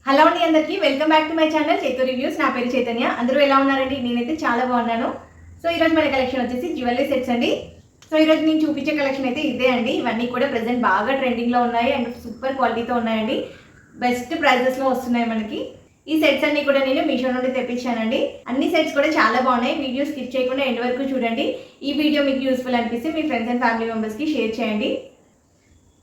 Hello అండి, అందరికీ welcome back to my channel Chaitu reviews. నా పేరు చైతన్య. అందరూ ఎలా ఉన్నారండి? నేనైతే చాలా బాగున్నాను. సో ఈరోజు మన కలెక్షన్ వచ్చేసి జ్యువెలరీ సెట్స్ అండి. సో ఈరోజు నేను చూపించే కలెక్షన్ అయితే ఇదే అండి. ఇవన్నీ కూడా ప్రెసెంట్ బాగా ట్రెండింగ్లో ఉన్నాయి అండ్ సూపర్ క్వాలిటీతో ఉన్నాయండి. బెస్ట్ ప్రైజెస్లో వస్తున్నాయి మనకి. ఈ సెట్స్ అన్ని కూడా నేను మీషో నుండి తెప్పించానండి. అన్ని సెట్స్ కూడా చాలా బాగున్నాయి. వీడియో స్కిప్ చేయకుండా ఎండ్ వరకు చూడండి. ఈ వీడియో మీకు యూస్ఫుల్ అనిపిస్తే మీ ఫ్రెండ్స్ అండ్ ఫ్యామిలీ మెంబర్స్కి షేర్ చేయండి.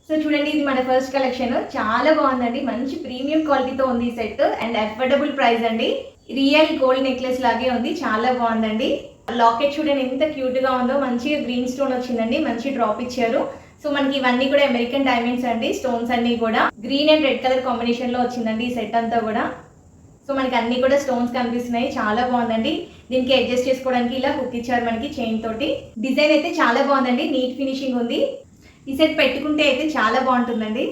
సో చూడండి, ఇది మన ఫస్ట్ కలెక్షన్. చాలా బాగుందండి. మంచి ప్రీమియం క్వాలిటీతో ఉంది ఈ సెట్ అండ్ అఫోర్డబుల్ ప్రైస్ అండి. రియల్ గోల్డ్ నెక్లెస్ లాగే ఉంది. చాలా బాగుందండి. లాకెట్ చూడండి ఎంత క్యూట్ గా ఉందో. మంచిగా గ్రీన్ స్టోన్ వచ్చిందండి. మంచి డ్రాప్ ఇచ్చారు. సో మనకి ఇవన్నీ కూడా అమెరికన్ డైమండ్స్ అండి. స్టోన్స్ అన్ని కూడా green and red colour combination లో వచ్చిందండి ఈ సెట్ అంతా కూడా. సో మనకి అన్ని కూడా స్టోన్స్ కనిపిస్తున్నాయి. చాలా బాగుందండి. దీనికి అడ్జస్ట్ చేసుకోవడానికి ఇలా హుక్ ఇచ్చారు మనకి చైన్ తోటి. డిజైన్ అయితే చాలా బాగుందండి. నీట్ ఫినిషింగ్ ఉంది. ఈ సెట్ పెట్టుకుంటే అయితే చాలా బాగుంటుందండి.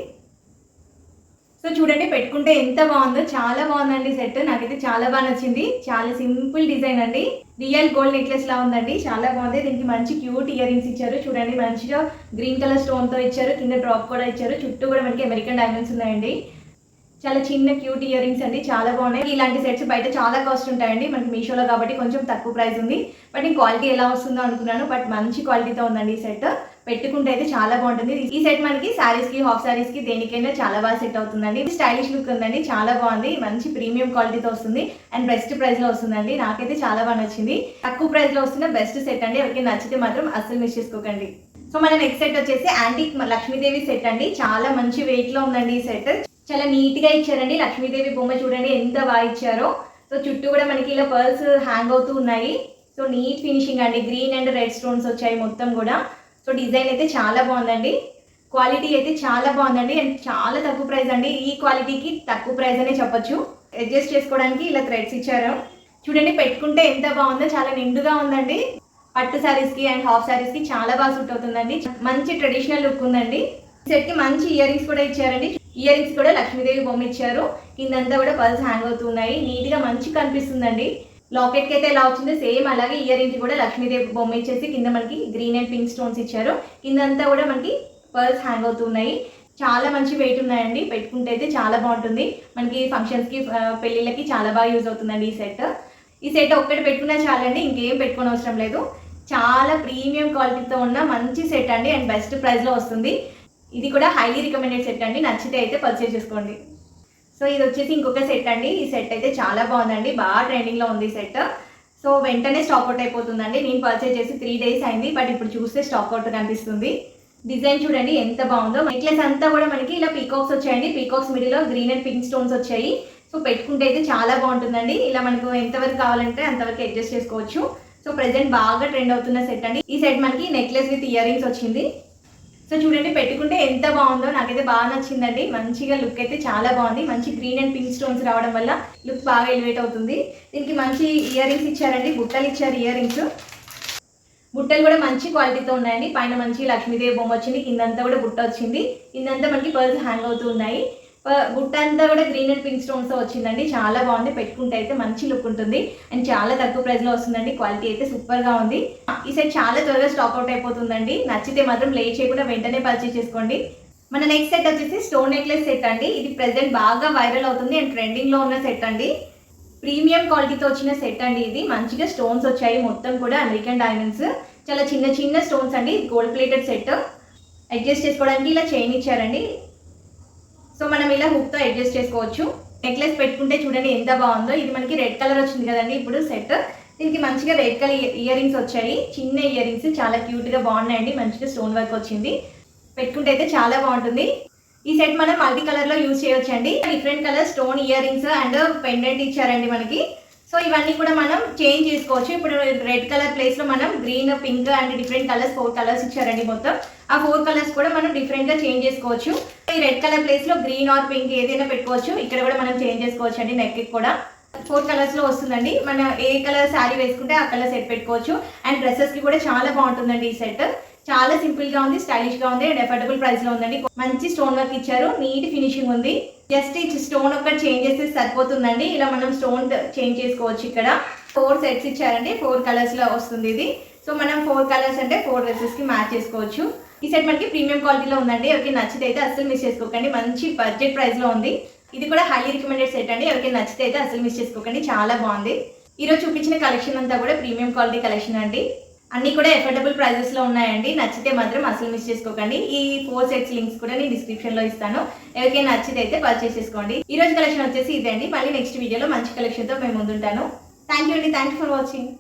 సో చూడండి, పెట్టుకుంటే ఎంత బాగుందో. చాలా బాగుందండి సెట్. నాకైతే చాలా బాగా నచ్చింది. చాలా సింపుల్ డిజైన్ అండి. రియల్ గోల్డ్ నెక్లెస్ లా ఉందండి. చాలా బాగుంది. దీనికి మంచి క్యూట్ ఇయర్ రింగ్స్ ఇచ్చారు. చూడండి, మంచిగా గ్రీన్ కలర్ స్టోన్ తో ఇచ్చారు. కింద డ్రాప్ కూడా ఇచ్చారు. చుట్టూ కూడా మనకి అమెరికన్ డైమండ్స్ ఉన్నాయండి. చాలా చిన్న క్యూట్ ఇయర్ రింగ్స్ అండి. చాలా బాగున్నాయి. ఇలాంటి సెట్స్ బయట చాలా కాస్ట్ ఉంటాయండి. మనకి మీషోలో కాబట్టి కొంచెం తక్కువ ప్రైస్ ఉంది. బట్ నేను క్వాలిటీ ఎలా వస్తుందో అనుకున్నాను. బట్ మంచి క్వాలిటీతో ఉందండి ఈ సెట్. పెట్టుకుంటే అయితే చాలా బాగుంటుంది. ఈ సెట్ మనకి శారీస్ కి, హాఫ్ శారీస్ కి, దేనికైనా చాలా బాగా సెట్ అవుతుందండి. స్టైలిష్ లుక్ ఉందండి. చాలా బాగుంది. మంచి ప్రీమియం క్వాలిటీతో వస్తుంది అండ్ బెస్ట్ ప్రైస్ లో వస్తుందండి. నాకైతే చాలా బాగా నచ్చింది. తక్కువ ప్రైస్ లో వస్తున్న బెస్ట్ సెట్ అండి. ఎవరికి నచ్చితే మాత్రం అస్సలు మిస్ చేసుకోకండి. సో మన నెక్స్ట్ సెట్ వచ్చేసి యాంటిక్ లక్ష్మీదేవి సెట్ అండి. చాలా మంచి వెయిట్ లో ఉందండి ఈ సెట్. చాలా నీట్ గా ఇచ్చారండి. లక్ష్మీదేవి బొమ్మ చూడండి ఎంత బాగా ఇచ్చారో. సో చుట్టూ కూడా మనకి ఇలా పర్ల్స్ హ్యాంగ్ అవుతూ ఉన్నాయి. సో నీట్ ఫినిషింగ్ అండి. గ్రీన్ అండ్ రెడ్ స్టోన్స్ వచ్చాయి మొత్తం కూడా. సో డిజైన్ అయితే చాలా బాగుందండి. క్వాలిటీ అయితే చాలా బాగుందండి అండ్ చాలా తక్కువ ప్రైస్ అండి. ఈ క్వాలిటీకి తక్కువ ప్రైస్ అనే చెప్పొచ్చు. అడ్జస్ట్ చేసుకోవడానికి ఇలా థ్రెడ్స్ ఇచ్చారు. చూడండి, పెట్టుకుంటే ఎంత బాగుందో. చాలా నిండుగా ఉందండి. పట్టు శారీస్ కి అండ్ హాఫ్ శారీస్ కి చాలా బాగా సూట్ అవుతుందండి. మంచి ట్రెడిషనల్ లుక్ ఉందండి. సెట్ కి మంచి ఇయర్ రింగ్స్ కూడా ఇచ్చారండి. ఇయర్ రింగ్స్ కూడా లక్ష్మీదేవి బొమ్మ ఇచ్చారు. కిందంతా కూడా పర్ల్స్ హ్యాంగ్ అవుతున్నాయి. నీట్ గా మంచి కనిపిస్తుందండి. లాకెట్ కి అయితే ఎలా వచ్చిందో సేమ్ అలాగే ఇయర్ రింగ్స్ కూడా లక్ష్మీదేవి బొమ్మ ఇచ్చేసి కింద మనకి గ్రీన్ అండ్ పింక్ స్టోన్స్ ఇచ్చారు. కిందంతా కూడా మనకి పర్ల్స్ హ్యాంగ్ అవుతున్నాయి. చాలా మంచి వెయిట్ ఉన్నాయండి. పెట్టుకుంటే అయితే చాలా బాగుంటుంది. మనకి ఫంక్షన్స్ కి, పెళ్లిళ్ళకి చాలా బాగా యూజ్ అవుతుందండి ఈ సెట్. ఈ సెట్ ఒక్కటి పెట్టుకున్నా చాలండి. ఇంకేం పెట్టుకోని అవసరం లేదు. చాలా ప్రీమియం క్వాలిటీతో ఉన్న మంచి సెట్ అండి అండ్ బెస్ట్ ప్రైస్ లో వస్తుంది. ఇది కూడా హైలీ రికమెండెడ్ సెట్ అండి. నచ్చితే అయితే పర్చేస్ చేసుకోండి. సో ఇది వచ్చేసి ఇంకొక సెట్ అండి. ఈ సెట్ అయితే చాలా బాగుందండి. బాగా ట్రెండింగ్ లో ఉంది ఈ సెట్. సో వెంటనే స్టాక్ అవుట్ అయిపోతుందండి. నేను పర్చేస్ చేసి 3 days అయింది. బట్ ఇప్పుడు చూస్తే స్టాక్ అవుట్ కనిపిస్తుంది. డిజైన్ చూడండి ఎంత బాగుందో. నెక్లెస్ అంతా కూడా మనకి ఇలా పీకాక్స్ వచ్చాయండి. పీకాక్స్ మిడిల్ లో గ్రీన్ అండ్ పింక్ స్టోన్స్ వచ్చాయి. సో పెట్టుకుంటే అయితే చాలా బాగుంటుందండి. ఇలా మనకు ఎంతవరకు కావాలంటే అంతవరకు అడ్జస్ట్ చేసుకోవచ్చు. సో ప్రెసెంట్ బాగా ట్రెండ్ అవుతున్న సెట్ అండి. ఈ సెట్ మనకి నెక్లెస్ విత్ ఇయర్ రింగ్స్ వచ్చింది. సో చూడండి, పెట్టుకుంటే ఎంత బాగుందో. నాకైతే బాగా నచ్చిందండి. మంచిగా లుక్ అయితే చాలా బాగుంది. మంచి గ్రీన్ అండ్ పింక్ స్టోన్స్ రావడం వల్ల లుక్ బాగా ఎలివేట్ అవుతుంది. దీనికి మంచి ఇయర్ రింగ్స్ ఇచ్చారండి. బుట్టలు ఇచ్చారు. ఇయర్ రింగ్స్ బుట్టలు కూడా మంచి క్వాలిటీతో ఉన్నాయండి. పైన మంచి లక్ష్మీదేవి బొమ్మ వచ్చింది. కిందంతా కూడా బుట్ట వచ్చింది. కిందంతా మనకి పర్ల్స్ హ్యాంగ్ అవుతూ ఉన్నాయి. బుట్ట అంతా కూడా గ్రీన్ అండ్ పింక్ స్టోన్స్ తో వచ్చిందండి. చాలా బాగుంది. పెట్టుకుంటే అయితే మంచి లుక్ ఉంటుంది అండ్ చాలా తక్కువ ప్రైస్ లో వస్తుందండి. క్వాలిటీ అయితే సూపర్ గా ఉంది. ఈ సెట్ చాలా త్వరగా స్టాక్ అవుట్ అయిపోతుందండి. నచ్చితే మాత్రం లేట్ చేయకుండా వెంటనే పర్చేస్ చేసుకోండి. మన నెక్స్ట్ సెట్ వచ్చేసి స్టోన్ నెక్లెస్ సెట్ అండి. ఇది ప్రెసెంట్ బాగా వైరల్ అవుతుంది అండ్ ట్రెండింగ్ లో ఉన్న సెట్ అండి. ప్రీమియం క్వాలిటీతో వచ్చిన సెట్ అండి. ఇది మంచిగా స్టోన్స్ వచ్చాయి. మొత్తం కూడా అమెరికన్ డైమండ్స్. చాలా చిన్న చిన్న స్టోన్స్ అండి. Gold plated set. అడ్జస్ట్ చేసుకోవడానికి ఇలా చైన్ ఇచ్చారండి. సో మనం ఇలా హుక్ తో అడ్జస్ట్ చేసుకోవచ్చు. నెక్లెస్ పెట్టుకుంటే చూడండి ఎంత బాగుందో. ఇది మనకి రెడ్ కలర్ వచ్చింది కదండి ఇప్పుడు సెట్. దీనికి మంచిగా రెడ్ కలర్ ఇయర్ రింగ్స్ వచ్చాయి. చిన్న ఇయర్ రింగ్స్ చాలా క్యూట్ గా బాగున్నాయండి. మంచిగా స్టోన్ వర్క్ వచ్చింది. పెట్టుకుంటే అయితే చాలా బాగుంటుంది. ఈ సెట్ మనం మల్టీ కలర్ లో యూజ్ చేయొచ్చండి. Different colour stone ear rings and pendant ఇచ్చారండి మనకి. సో ఇవన్నీ కూడా మనం చేంజ్ చేసుకోవచ్చు. ఇప్పుడు రెడ్ కలర్ ప్లేస్ లో మనం green, pink and different colours 4 colours ఇచ్చారండి మొత్తం. ఆ 4 కలర్స్ కూడా మనం డిఫరెంట్ గా చేంజ్ చేసుకోవచ్చు. ఈ రెడ్ కలర్ ప్లేస్ లో గ్రీన్ ఆర్ పింక్ ఏదైనా పెట్టుకోవచ్చు. ఇక్కడ కూడా మనం చేంజ్ చేసుకోవచ్చు అండి. నెక్ కూడా 4 కలర్స్ లో వస్తుందండి. మనం ఏ కలర్ శారీ వేసుకుంటే ఆ కలర్ సెట్ పెట్టుకోవచ్చు. అండ్ డ్రెస్సెస్ కి కూడా చాలా బాగుంటుందండి ఈ సెట్. చాలా సింపుల్ గా ఉంది, స్టైలిష్ గా ఉంది అండ్ అఫోర్డబుల్ ప్రైస్ లో ఉందండి. మంచి స్టోన్ వర్క్ ఇచ్చారు. నీట్ ఫినిషింగ్ ఉంది. జస్ట్ ఈ స్టోన్ ఒక్కటి చేంజ్ చేస్తే సరిపోతుందండి. ఇలా మనం స్టోన్ చేంజ్ చేసుకోవచ్చు. ఇక్కడ 4 సెట్స్ ఇచ్చారండి. 4 కలర్స్ లో వస్తుంది ఇది. సో మనం 4 కలర్స్ అంటే 4 డ్రెస్సెస్ కి మ్యాచ్ చేసుకోవచ్చు. ఈ సెట్ మనకి ప్రీమియం క్వాలిటీలో ఉందండి. ఎవరికి నచ్చితే అయితే అస్సలు మిస్ చేసుకోకండి. మంచి బడ్జెట్ ప్రైస్ లో ఉంది. ఇది కూడా హైలీ రికమెండెడ్ సెట్ అండి. ఎవరికైనా నచ్చితే అయితే అసలు మిస్ చేసుకోకండి, చాలా బాగుంది. ఈరోజు చూపించిన కలెక్షన్ అంతా కూడా ప్రీమియం క్వాలిటీ కలెక్షన్ అండి. అన్నీ కూడా ఎఫోర్డబుల్ ప్రైజెస్లో ఉన్నాయండి. నచ్చితే మాత్రం అసలు మిస్ చేసుకోకండి. ఈ 4 సెట్స్ లింక్స్ కూడా నేను డిస్క్రిప్షన్లో ఇస్తాను. ఎవరికైనా నచ్చితే అయితే పర్చేస్ చేసుకోండి. ఈ రోజు కలెక్షన్ వచ్చేసి ఇదే అండి. మళ్ళీ నెక్స్ట్ వీడియోలో మంచి కలెక్షన్తో మేము ముందుంటాను. థ్యాంక్ యూ అండి. Thank you for watching.